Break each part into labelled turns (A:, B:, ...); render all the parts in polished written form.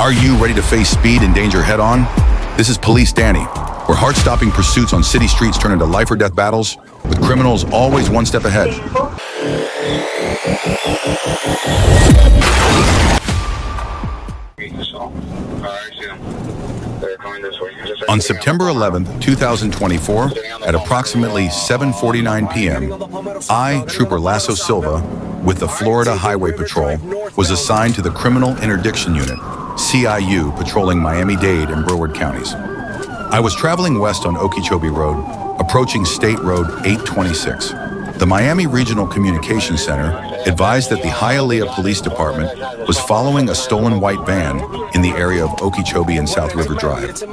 A: Are you ready to face speed and danger head-on? This is Police Danny, where heart-stopping pursuits on city streets turn into life-or-death battles, with criminals always one step ahead. On September 11th, 2024, at approximately 7:49 p.m., I, Trooper Lasso Silva, with the Florida Highway Patrol, was assigned to the Criminal Interdiction Unit, CIU, patrolling Miami-Dade and Broward counties. I was traveling west on Okeechobee Road, approaching State Road 826. The Miami Regional Communications Center advised that the Hialeah Police Department was following a stolen white van in the area of Okeechobee and South River Drive.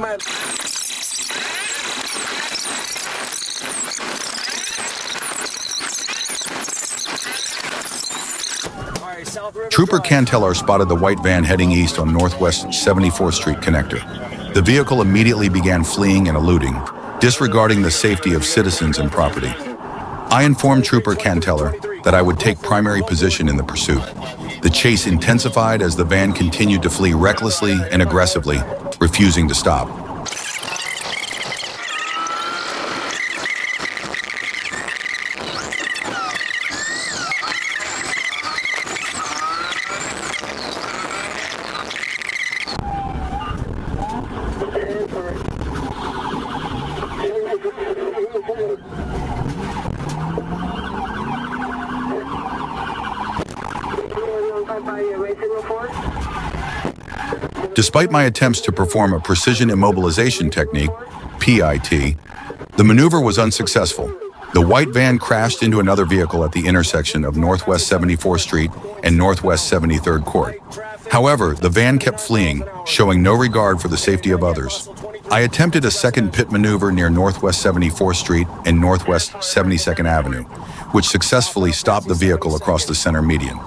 A: Trooper Canteller spotted the white van heading east on Northwest 74th Street connector. The vehicle immediately began fleeing and eluding, disregarding the safety of citizens and property. I informed Trooper Canteller that I would take primary position in the pursuit. The chase intensified as the van continued to flee recklessly and aggressively, refusing to stop. Despite my attempts to perform a precision immobilization technique, PIT, the maneuver was unsuccessful. The white van crashed into another vehicle at the intersection of Northwest 74th Street and Northwest 73rd Court. However, the van kept fleeing, showing no regard for the safety of others. I attempted a second pit maneuver near Northwest 74th Street and Northwest 72nd Avenue, which successfully stopped the vehicle across the center median.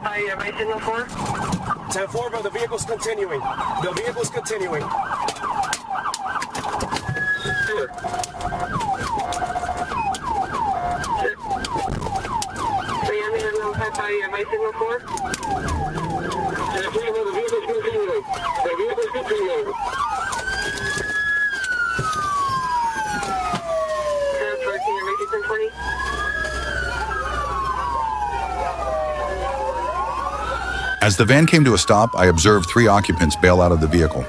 B: Miami, 10-4, but the vehicle's continuing. The vehicle's continuing. Miami, am I signal 4? 10-4, the vehicle's continuing. The vehicle's continuing. 10-4, can you make it 10-20?
A: As the van came to a stop, I observed 3 occupants bail out of the vehicle.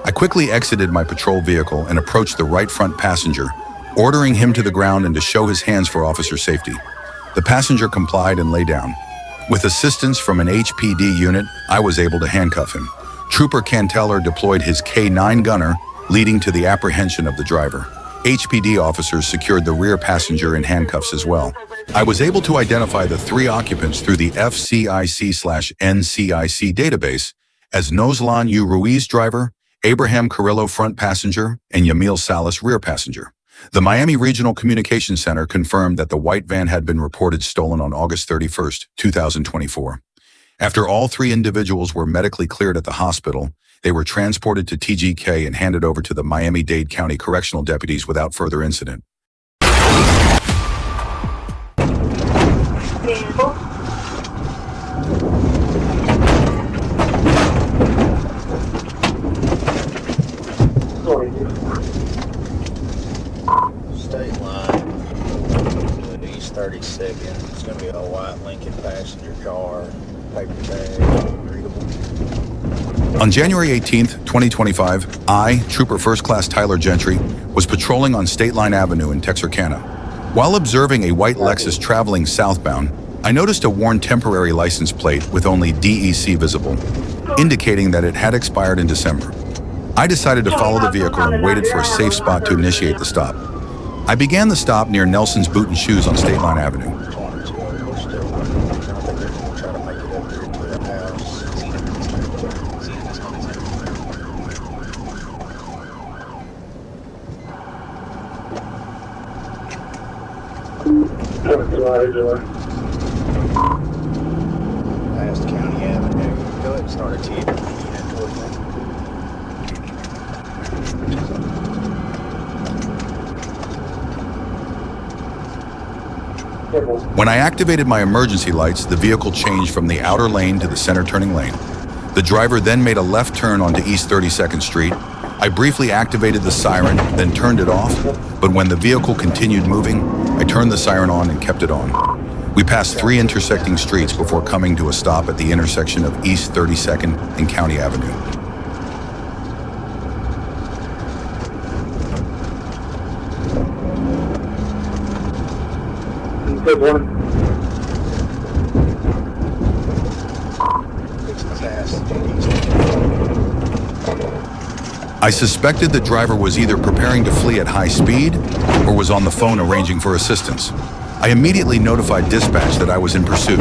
A: I quickly exited my patrol vehicle and approached the right front passenger, ordering him to the ground and to show his hands for officer safety. The passenger complied and lay down. With assistance from an HPD unit, I was able to handcuff him. Trooper Canteller deployed his K9 gunner, leading to the apprehension of the driver. HPD officers secured the rear passenger in handcuffs as well. I was able to identify the 3 occupants through the FCIC/NCIC database as Nozlan U. Ruiz driver, Abraham Carrillo front passenger, and Yamil Salas rear passenger. The Miami Regional Communications Center confirmed that the white van had been reported stolen on August 31st, 2024. After all 3 individuals were medically cleared at the hospital, they were transported to TGK and handed over to the Miami-Dade County Correctional Deputies without further incident.
C: State line, East 32nd. It's going to be a white Lincoln passenger car, paper tag, readable.
A: On January 18th, 2025, I, Trooper First Class Tyler Gentry, was patrolling on State Line Avenue in Texarkana. While observing a white Lexus traveling southbound, I noticed a worn temporary license plate with only DEC visible, indicating that it had expired in December. I decided to follow the vehicle and waited for a safe spot to initiate the stop. I began the stop near Nelson's Boot and Shoes on State Line Avenue.
C: Past County Avenue. Go ahead and start a T.
A: When I activated my emergency lights, the vehicle changed from the outer lane to the center turning lane. The driver then made a left turn onto East 32nd Street. I briefly activated the siren, then turned it off, but when the vehicle continued moving, I turned the siren on and kept it on. We passed 3 intersecting streets before coming to a stop at the intersection of East 32nd and County Avenue.
B: Good one.
A: I suspected the driver was either preparing to flee at high speed or was on the phone arranging for assistance. I immediately notified dispatch that I was in pursuit.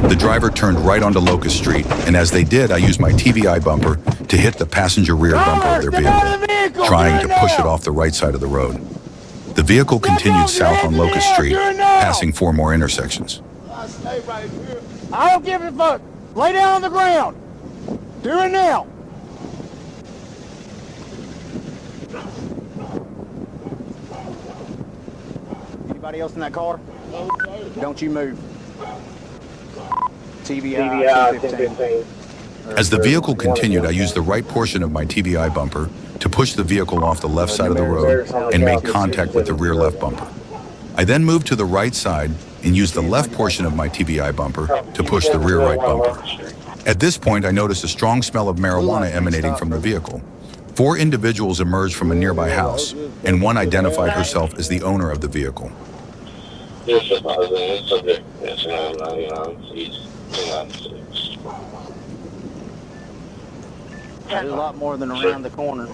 A: The driver turned right onto Locust Street, and as they did, I used my TVI bumper to hit the passenger rear bumper of their vehicle, trying to push it off the right side of the road. The vehicle continued south on Locust Street, passing 4 more intersections.
D: I don't give a fuck. Lay down on the ground. Do it now. Anybody else in that car? Don't you move. TVI 1015.
A: As the vehicle continued, I used the right portion of my TVI bumper to push the vehicle off the left side of the road and made contact with the rear left bumper. I then moved to the right side and used the left portion of my TVI bumper to push the rear right bumper. At this point, I noticed a strong smell of marijuana emanating from the vehicle. 4 individuals emerged from a nearby house, and one identified herself as the owner of the vehicle.
B: There's a subject, yes, 99, East 296.
D: There's a lot more than around the corner.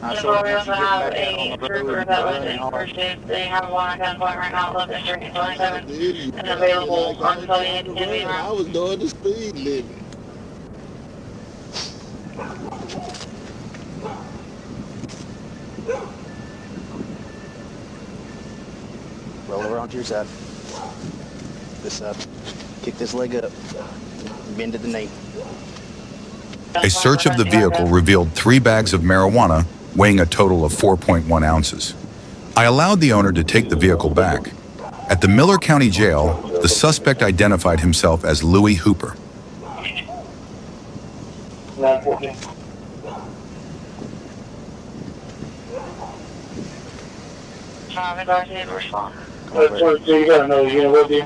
D: I
E: The
D: saw
E: we
D: it
E: also
D: once you
E: have
D: get back out on
E: a
D: the
E: trooper
D: road.
E: that was in pursuit. They have one at gunpoint right now, 11 Street 27, and available on custodian in the
F: I was doing the speed limit.
D: Roll over onto your side. This side. Kick this leg up. Bend to the knee.
A: A search of the vehicle revealed 3 bags of marijuana weighing a total of 4.1 ounces. I allowed the owner to take the vehicle back. At the Miller County Jail, the suspect identified himself as Louis Hooper.
B: 914.
E: Traffic RC to respond.
B: So you got another unit with you?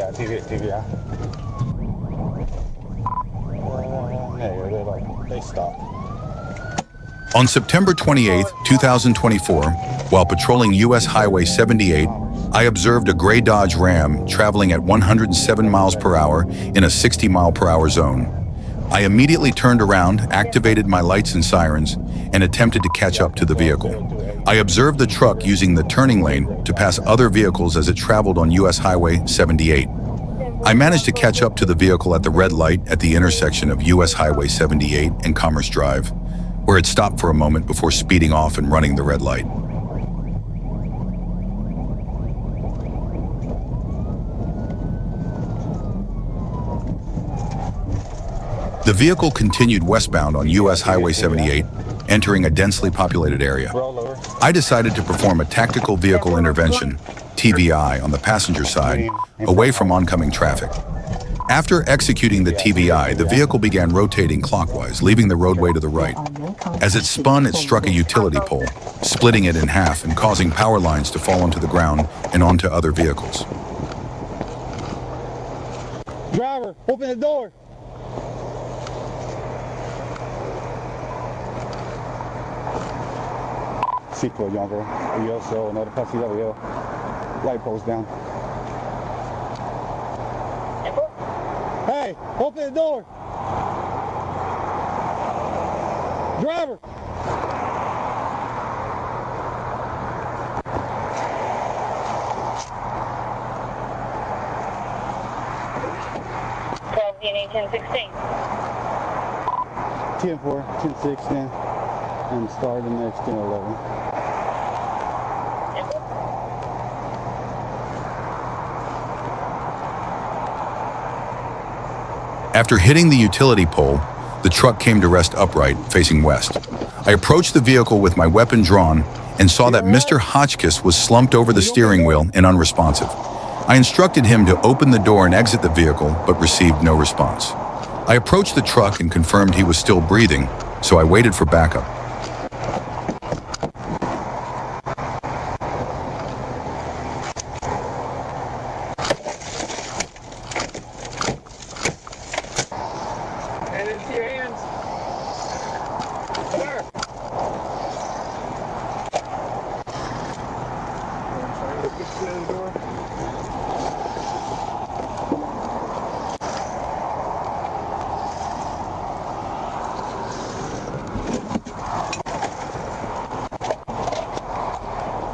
F: TVI. They stopped.
A: On September 28, 2024, while patrolling U.S. Highway 78, I observed a gray Dodge Ram traveling at 107 miles per hour in a 60 mile per hour zone. I immediately turned around, activated my lights and sirens, and attempted to catch up to the vehicle. I observed the truck using the turning lane to pass other vehicles as it traveled on U.S. Highway 78. I managed to catch up to the vehicle at the red light at the intersection of U.S. Highway 78 and Commerce Drive, where it stopped for a moment before speeding off and running the red light. The vehicle continued westbound on U.S. Highway 78, entering a densely populated area. I decided to perform a tactical vehicle intervention, TVI, on the passenger side, away from oncoming traffic. After executing the TVI, the vehicle began rotating clockwise, leaving the roadway to the right. As it spun, it struck a utility pole, splitting it in half and causing power lines to fall onto the ground and onto other vehicles.
D: Driver, open the door.
F: Seatbelt, young girl. Yo, so another pussy over here. Light post down.
D: Hey, open the door. Driver.
E: Unit 1016.
F: 10-4, 10-6, then. And start the next 10-11.
A: After hitting the utility pole, the truck came to rest upright, facing west. I approached the vehicle with my weapon drawn and saw that Mr. Hotchkiss was slumped over the steering wheel and unresponsive. I instructed him to open the door and exit the vehicle, but received no response. I approached the truck and confirmed he was still breathing, so I waited for backup.
B: And into your hands. Sir.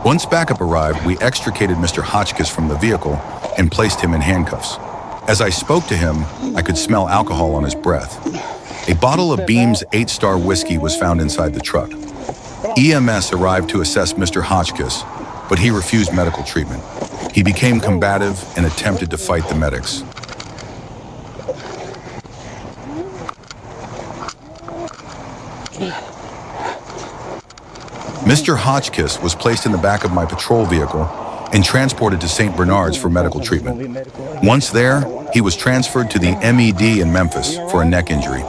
A: Once backup arrived, we extricated Mr. Hotchkiss from the vehicle and placed him in handcuffs. As I spoke to him, I could smell alcohol on his breath. A bottle of Beam's 8-star whiskey was found inside the truck. EMS arrived to assess Mr. Hotchkiss, but he refused medical treatment. He became combative and attempted to fight the medics. Mr. Hotchkiss was placed in the back of my patrol vehicle and transported to St. Bernard's for medical treatment. Once there, he was transferred to the MED in Memphis for a neck injury.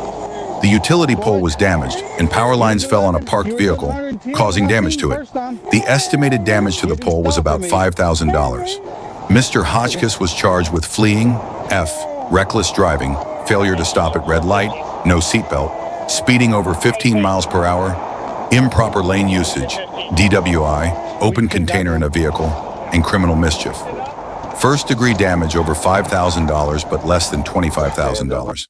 A: The utility pole was damaged and power lines fell on a parked vehicle, causing damage to it. The estimated damage to the pole was about $5,000. Mr. Hotchkiss was charged with fleeing, reckless driving, failure to stop at red light, no seatbelt, speeding over 15 miles per hour, improper lane usage, DWI, open container in a vehicle, and criminal mischief. First-degree damage over $5,000, but less than $25,000.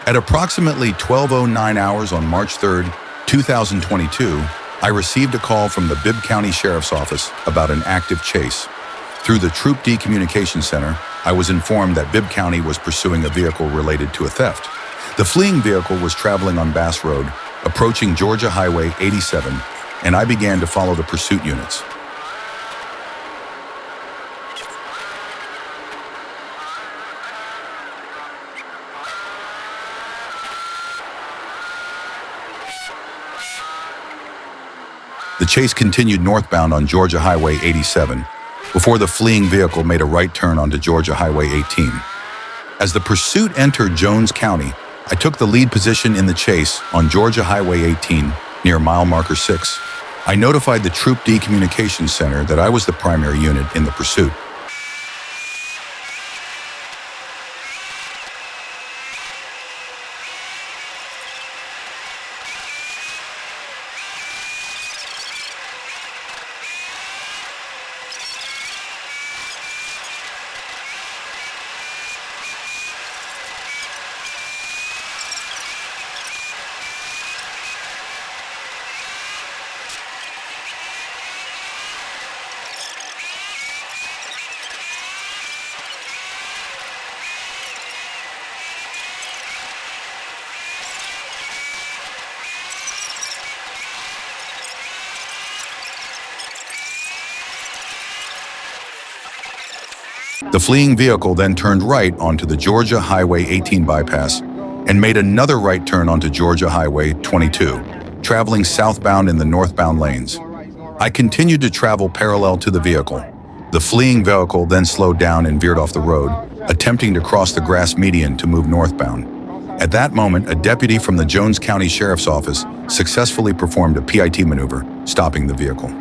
A: At approximately 12:09 hours on March 3, 2022, I received a call from the Bibb County Sheriff's Office about an active chase. Through the Troop D Communication Center, I was informed that Bibb County was pursuing a vehicle related to a theft. The fleeing vehicle was traveling on Bass Road, approaching Georgia Highway 87, and I began to follow the pursuit units. The chase continued northbound on Georgia Highway 87 before the fleeing vehicle made a right turn onto Georgia Highway 18. As the pursuit entered Jones County, I took the lead position in the chase on Georgia Highway 18 near mile marker 6. I notified the Troop D Communications Center that I was the primary unit in the pursuit. The fleeing vehicle then turned right onto the Georgia Highway 18 bypass and made another right turn onto Georgia Highway 22, traveling southbound in the northbound lanes. I continued to travel parallel to the vehicle. The fleeing vehicle then slowed down and veered off the road, attempting to cross the grass median to move northbound. At that moment, a deputy from the Jones County Sheriff's Office successfully performed a PIT maneuver, stopping the vehicle.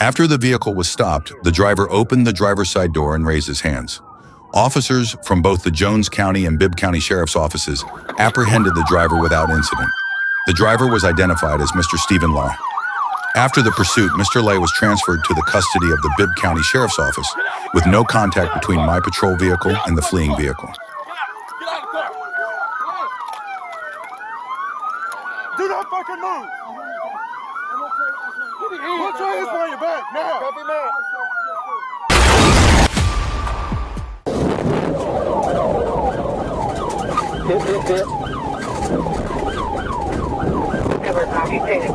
A: After the vehicle was stopped, the driver opened the driver's side door and raised his hands. Officers from both the Jones County and Bibb County Sheriff's Offices apprehended the driver without incident. The driver was identified as Mr. Stephen Law. After the pursuit, Mr. Lay was transferred to the custody of the Bibb County Sheriff's Office, with no contact between my patrol vehicle and the fleeing vehicle.
G: Do not fucking move! Put your hands behind your back, now! Copy, man.
B: Hit. Never copy, take it.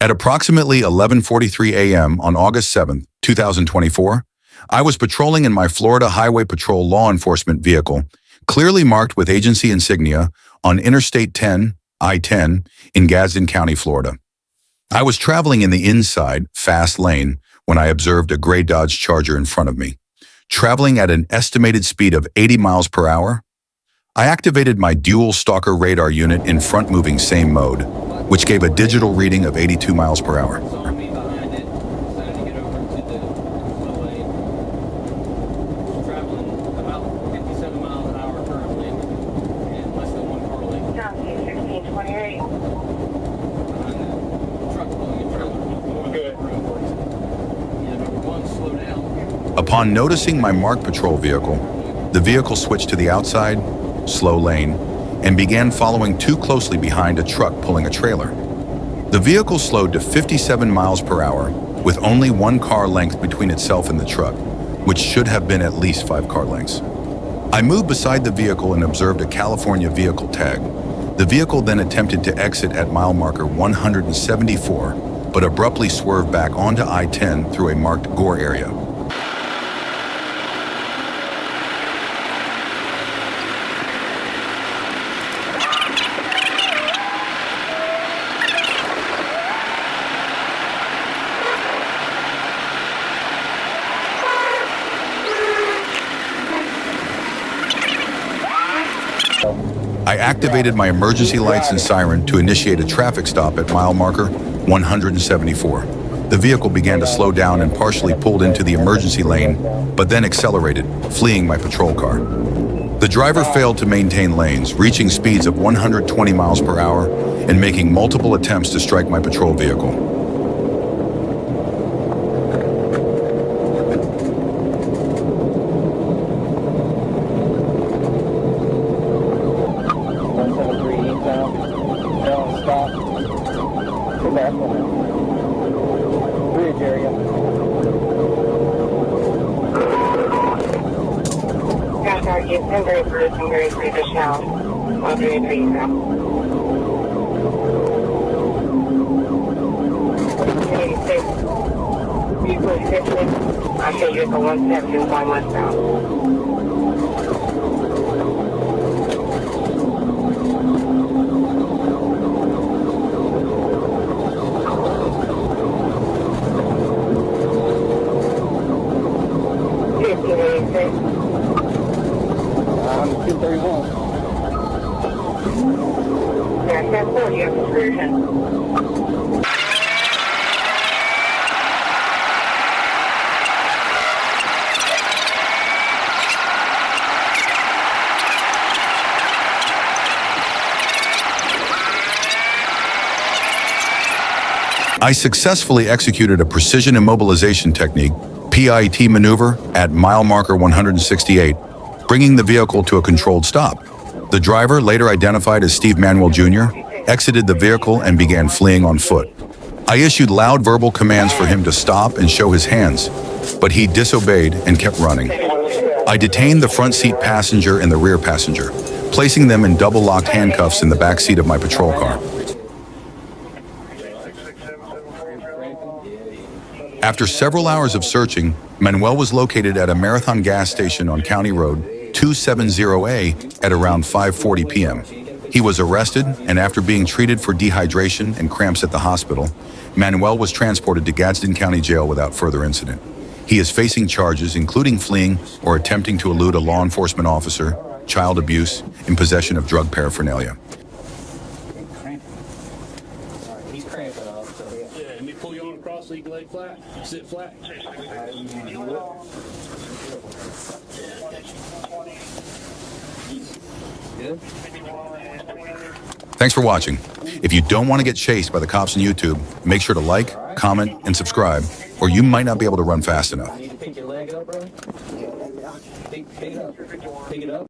A: At approximately 11:43 a.m. on August 7, 2024, I was patrolling in my Florida Highway Patrol law enforcement vehicle, clearly marked with agency insignia, on Interstate 10, I-10, in Gadsden County, Florida. I was traveling in the inside, fast lane when I observed a gray Dodge Charger in front of me. Traveling at an estimated speed of 80 miles per hour, I activated my dual stalker radar unit in front moving same mode, which gave a digital reading of 82 miles per hour. Upon noticing my marked patrol vehicle, the vehicle switched to the outside, slow lane, and began following too closely behind a truck pulling a trailer. The vehicle slowed to 57 miles per hour, with only one car length between itself and the truck, which should have been at least 5 car lengths. I moved beside the vehicle and observed a California vehicle tag. The vehicle then attempted to exit at mile marker 174, but abruptly swerved back onto I-10 through a marked gore area. I activated my emergency lights and siren to initiate a traffic stop at mile marker 174. The vehicle began to slow down and partially pulled into the emergency lane, but then accelerated, fleeing my patrol car. The driver failed to maintain lanes, reaching speeds of 120 miles per hour and making multiple attempts to strike my patrol vehicle.
F: Bridge area.
B: Contact you, 1033 to Shell. 133 now. 86. Vehicle 50. I'll show you for 171 westbound.
F: I'm 231.
B: Yeah, 1040, you have excursion.
A: I successfully executed a precision immobilization technique, PIT maneuver, at mile marker 168, bringing the vehicle to a controlled stop. The driver, later identified as Steve Manuel Jr., exited the vehicle and began fleeing on foot. I issued loud verbal commands for him to stop and show his hands, but he disobeyed and kept running. I detained the front seat passenger and the rear passenger, placing them in double-locked handcuffs in the back seat of my patrol car. After several hours of searching, Manuel was located at a Marathon gas station on County Road 270A at around 5:40 p.m. He was arrested, and after being treated for dehydration and cramps at the hospital, Manuel was transported to Gadsden County Jail without further incident. He is facing charges including fleeing or attempting to elude a law enforcement officer, child abuse, and possession of drug paraphernalia.
G: Let me pull you on across so you can lay flat. Sit flat.
A: Thanks for watching. If you don't want to get chased by the cops on YouTube, make sure to like, comment, and subscribe, or you might not be able to run fast enough.
G: Pick your leg up, bro. Pick it up. Pick it up.